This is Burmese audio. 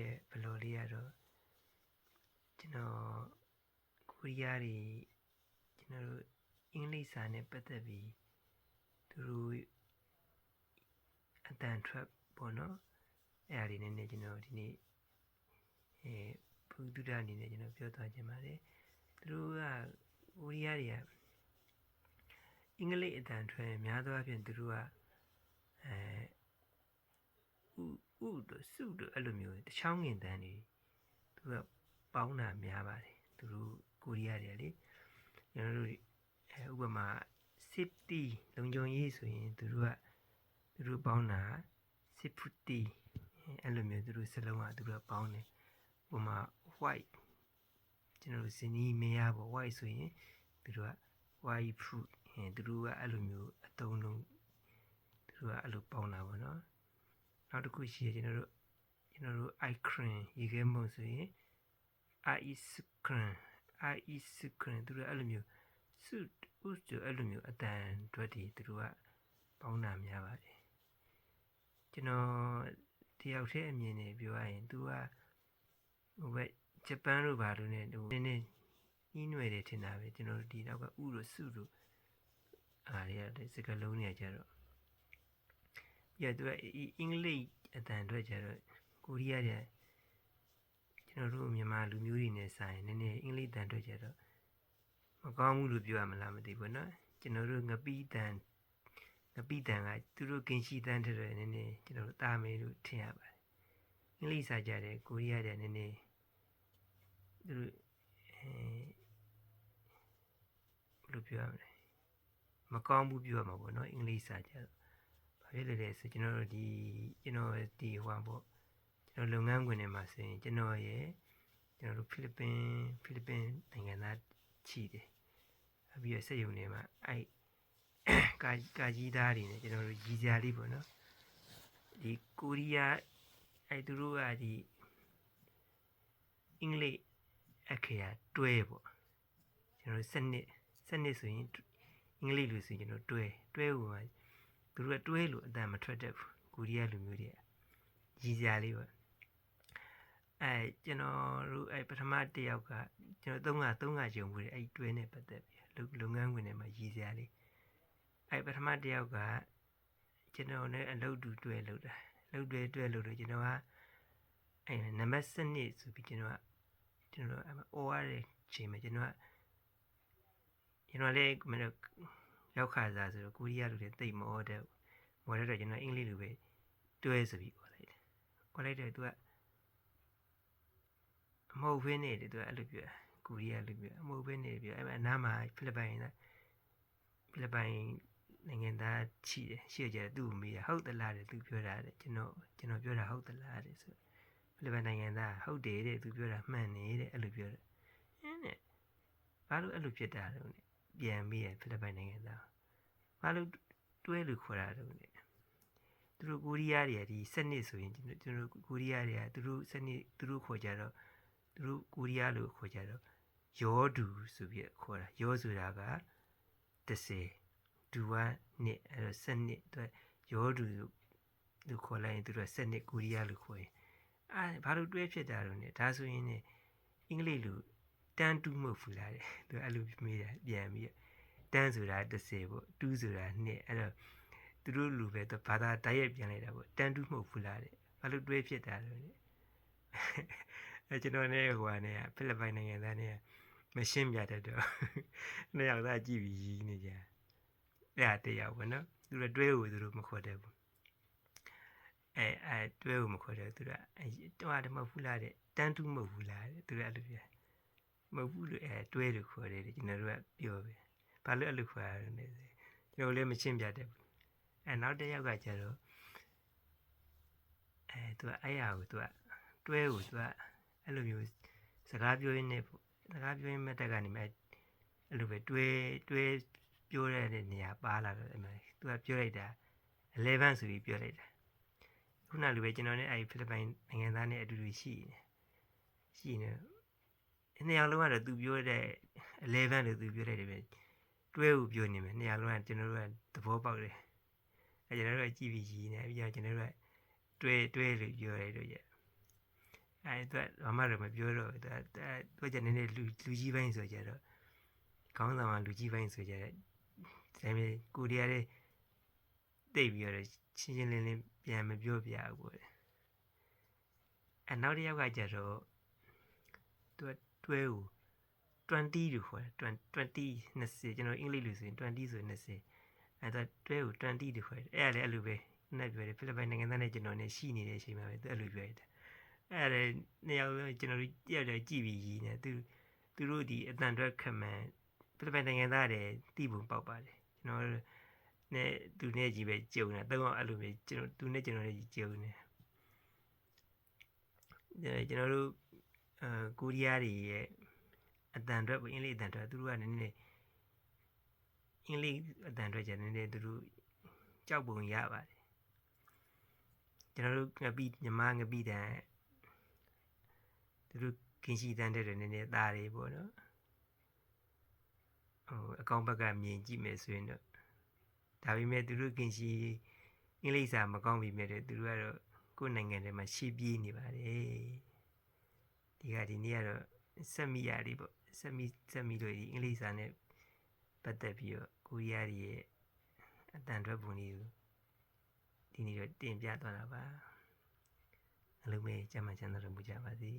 ရဲ့ဘလော်လေးကတော့ကျွန်တော်ကိုရီးယားတွေကျွန်တော်တို့အင်္ဂလိပ်စာနဲ့ပတ်သက်ပြီးသူတို့အတန်ထွက်ပေါ့နော်အဲ့ဒါတွေနဲ့ကျွန်တော်ဒီနေ့ဘုဒ္ဓအနေနဲ့ကျွန်တော်ပြောသွားခြင်းပါတယ်သူတို့ကကိုရီးယားတွေကအင်္ဂလိပ်အတန်ထွက်များသောအားဖြင့်သူတို့ကဥတို့စုတို့အဲ့လိုမျိုးတချောင်းငင်တန်းတွေသူကပေါင်းတာများပါတယ်သူတို့ကိုရီးယားတွေလေကျွန်တော်တို့ဥပမာ safety လုံခြုံရေးဆိုရင်သူတို့ပေါင်းတာ safety အဲ့လိုမျိုးသူတို့စလုံးကသူတို့ပေါင်းတယ်ဥပမာ white ကျွန်တော်တို့ဇနီးမယားပေါ့ white ဆိုရင်သူတို့က white fruit သူတို့ကအဲ့လိုမျိုးအသုံးလုံးသူတို့ကအဲ့လိုပေါင်းတာပေါ့နော်နောက်တစ်ခုရှိရကျွန်တော်တို့ ice cream ရေခဲမုန့်ဆိုရင် ice cream သူတို့အဲ့လိုမျိုးစုဥစအဲ့လိုမျိုးအတန်တွေသူတို့ကပေါင်းတာများပါတယ်ကျွန်တော်တယောက်တည်းအမြင်နဲ့ပြောရရင်သူကဟိုဘက်ဂျပန်တို့ဘာလို့ねဟိုနည်းနည်းနှီးနွယ်တယ်ထင်တာပဲကျွန်တော်တို့ဒီနောက်ကဥတို့စုတို့အားရတဲ့စကားလုံးတွေကြတော့ပြသူကအင်္ဂလိပ်အတန်အတွက်ကြတော့ကိုရီးယားတွေကျွန်တော်တို့မြန်မာလူမျိုးတွေနဲ့ဆိုင်နည်းနည်းအင်္ဂလိပ်တန်အတွက်ကြတော့မကောင်းဘူးလို့ပြောရမလားမသိဘူးနော်ကျွန်တော်တို့ငပိတန်ကသူတို့ကင်ရှိတန်တဲ့နည်းနည်းကျွန်တော်တို့တာမယ်လို့ထင်ရပါတယ်အင်္ဂလိပ်စာကြတဲ့ကိုရီးယားတွေနည်းနည်းသူတို့ဘယ်လိုပြောရမလဲမကောင်းဘူးပြောရမှာပေါ့နော်အင်္ဂလိပ်စာကြတော့ဘာဖြစ်လဲဆိုကျွန်တော်တို့ကျွန်တော်ဒီဟိုပါပေါ့ကျွန်တော်လုပ်ငန်းခွင်ထဲမှာဆိုရင်ကျွန်တော်တို့ဖိလစ်ပင်နိုင်ငံသားချီတယ်ပြီးတော့စက်ရုံထဲမှာအဲ့ကာကြီးသားတွေနဲ့ကျွန်တော်တို့ရည်စရာလေးပေါ့နော်ဒီကိုရီးယားအဲ့သူတို့ကဒီအင်္ဂလိပ်အခရာတွဲပေါ့ကျွန်တော်တို့စနစ်ဆိုရင်အင်္ဂလိပ်လိုဆိုရင်ကျွန်တော်တွဲဟိုမှာသူတို့ကတွဲလို့အတန်မထွက်တတ်ဘူးကိုရီးယားလူမျိုးတွေရည်စရာလေးပေါ့ကျွန်တော်တို့ပထမတစ်ယောက်ကကျွန်တော်3ကကြုံဘူးတယ်အဲ့တွဲနဲ့ပတ်သက်ပြီးလုပ်ငန်းခွင်ထဲမှာရည်စရာလေးပထမတစ်ယောက်ကကျွန်တော်နဲ့အလုပ်တူတွဲလုပ်တာလုပ်တွဲလို့ကျွန်တော်ကနံပါတ်7ဆိုပြီးကျွန်တော်အော်ရတဲ့ချိန်မှာကျွန်တော်လည်းမင်းရောက်ခါစားဆိုတော့ကိုရီးယားလူတွေတိတ်မအော်တဲ့တော့ကျွန်တော်အင်္ဂလိပ်လိုပဲတွဲဆိုပြီးခေါ်လိုက်တယ်သူကမဟုတ်ဘဲနဲ့သူကအဲ့လိုပြောကိုရီးယားလိုပြောမဟုတ်ဘဲနဲ့ပြောအနားမှာဖိလစ်ပိုင်နိုင်ငံသားရှိကြတယ်သူ့ကိုမေးတာဟုတ်သလားတဲ့သူပြောတာတဲ့ကျွန်တော်ပြောတာဟုတ်သလားတဲ့ဆိုဖိလစ်ပိုင်နိုင်ငံသားဟုတ်တယ်တဲ့သူပြောတာမှန်တယ်တဲ့အဲ့လိုပြောတယ်နဲ့ဘာလို့အဲ့လိုဖြစ်တာတော့ပြန်မေးရဖိလစ်ပိုင်နိုင်ငံသားဘာလို့တွဲလို့ခေါ်တာတော့သူတို့ကိုရီးယားတွေကဒီစနစ်ဆိုရင်ကျွန်တော်ကိုရီးယားတွေကသူတို့စနစ်သူတို့ခေါ်ကြတော့သူတို့ကိုရီးယားလို့ခေါ်ကြတော့ရောဒူဆိုပြီးခေါ်တာရောဆိုတာက10ဒူကနှစ်အဲ့တော့စနစ်သူရောဒူလို့ခေါ်လိုက်ရင်သူတို့စနစ်ကိုရီးယားလို့ခေါ်ရင်ဘာလို့တွဲဖြစ်တာတော့ဒါဆိုရင်အင်္ဂလိပ်လိုတန်တူးမဟုတ်ဘူးလားတဲ့သူအဲ့လိုမေးတာပြန်ပြီးတန်ဆိုတာ10ပေါ့တူးဆိုတာနှစ်အဲ့တော့သူတို့လူပဲသူဘာသာတိုက်ရိုက်ပြန်လိုက်တာပေါ့တန်တူးမဟုတ်ဘူးလားတဲ့ဘာလို့တွဲဖြစ်တာတော့ကျွန်တော်နဲ့ဟိုကနေဖိလစ်ပိုင်နိုင်ငံသားနဲ့မရှင်းပြတတ်တော့နှစ်ယောက်သားကြည့်ပြီးရည်နေကြအဲ့တယောက်ပေါ့နော်သူတို့တွဲကိုသူတို့မခေါ်တတ်ဘူးတွဲကိုမခေါ်တတ်သူတို့တော့မဟုတ်ဘူးလားတဲ့တန်တူးမဟုတ်ဘူးလားတဲ့သူတို့အဲ့လိုပြမဟုတ်ဘူးလို့တွဲလို့ခေါ်တယ်ကျွန်တော်တို့ကပြောပဲဘာလို့အဲ့လိုခေါ်ရလဲကျွန်တော်လည်းမရှင်းပြတတ်ဘူးနောက်တစ်ယောက်ကကျတော့သူကအဲ့ဟာကိုသူကတွဲကိုသူကအဲ့လိုမျိုးစကားပြောရင်းနဲ့စကားပြောရင်းမဲ့တက်ကနေမဲ့အဲ့လိုပဲတွဲပြောရတဲ့နေရာပါလာတော့အဲ့မှာသူကပြောလိုက်တာ11ဆိုပြီးပြောလိုက်တာခုနလိုပဲကျွန်တော်နဲ့အဲ့ဖိလစ်ပိုင်နိုင်ငံသားနဲ့အတူတူရှိနေနှစ်ယောက်လုံးကတော့သူပြောတဲ့11လို့သူပြောလိုက်တယ်ပဲတွဲကိုပြောနေမယ်နှစ်ယောက်လုံးကကျွန်တော်တို့ကသဘောပေါက်တယ်ကျွန်တော်တို့ကကြည့်ပြီးရည်နေပြီးတော့ကျွန်တော်တို့ကတွဲလို့ပြောရတော့ရ အတွက်ဘာမှတော့မပြောတော့သူကကျနည်းနည်းလူကြီးပိုင်းဆိုကြတော့ခေါင်းဆောင်ကလူကြီးပိုင်းဆိုကြတယ်ဒါပေမဲ့ကိုရီးယားလေးတိတ်ပြီးတော့ချင်းချင်းလင်းလင်းပြန်မပြောပြဘူးပေါ့နောက်တစ်ယောက်ကကြတော့သူကတွဲကို20လို့ခေါ်တယ်20 20ကျွန်တော်အင်္ဂလိပ်လိုဆိုရင်20ဆို20သူတွဲကို20လို့ခေါ်တယ်အဲ့ဒါလည်းအဲ့လိုပဲနဲ့ပြောတယ်ဖိလစ်ပိုင်နိုင်ငံသားနဲ့ကျွန်တော်နဲ့ရှိနေတဲ့အချိန်မှာပဲသူအဲ့လိုပြောတယ်အဲ့ဒါနှစ်ယောက်ကျွန်တော်တို့တယောက်တည်းကြည့်ပြီးရည်နေသူတို့ဒီအတန်အတွက်ခမှန်ဖိလစ်ပိုင်နိုင်ငံသားတွေတီးပုံပေါက်ပါတယ်ကျွန်တော်နဲ့သူနဲ့ကြီးပဲကြုံတာတော့အဲ့လိုပဲကျွန်တော်သူနဲ့ကျွန်တော်နဲ့ကြုံနေကျွန်တော်တို့ကိုရီးယားတွေရဲ့အတန်အတွက်အင်္ဂလိပ်အတန်အတွက်သူတို့ကနည်းနည်းအင်္ဂလိပ်အတန်အတွက်ကျနည်းနည်းသူတို့ကြောက်ပုံရပါတယ်ကျွန်တော်တို့ငပိညီမငပိတန်သူတို့ကင်းရှိတန်းတဲ့နည်းနည်းသားတွေပေါ့နော်အကောင့်ဘက်ကမြင်ကြည့်မယ်ဆိုရင်တော့ဒါပေမဲ့သူတို့ကင်းရှိအင်္ဂလိပ်စာမကောင်းပြီမဲ့သူတို့ကတော့ကိုယ်နိုင်ငံထဲမှာရှေ့ပြေးနေပါတယ်ဒီနေ့ကတော့ဆက်မိရလေးပေါ့ဆက်မိလို့ဒီအင်္ဂလိပ်စာနဲ့ပတ်သက်ပြီးတော့ကိုရီးယားရဲ့အတန်ထွက်ပုံလေးကိုဒီနေ့တော့တင်ပြသွားတာပါအလုံးမဲ့ကျမ်းမှချမ်းသာတော်မူကြပါစေ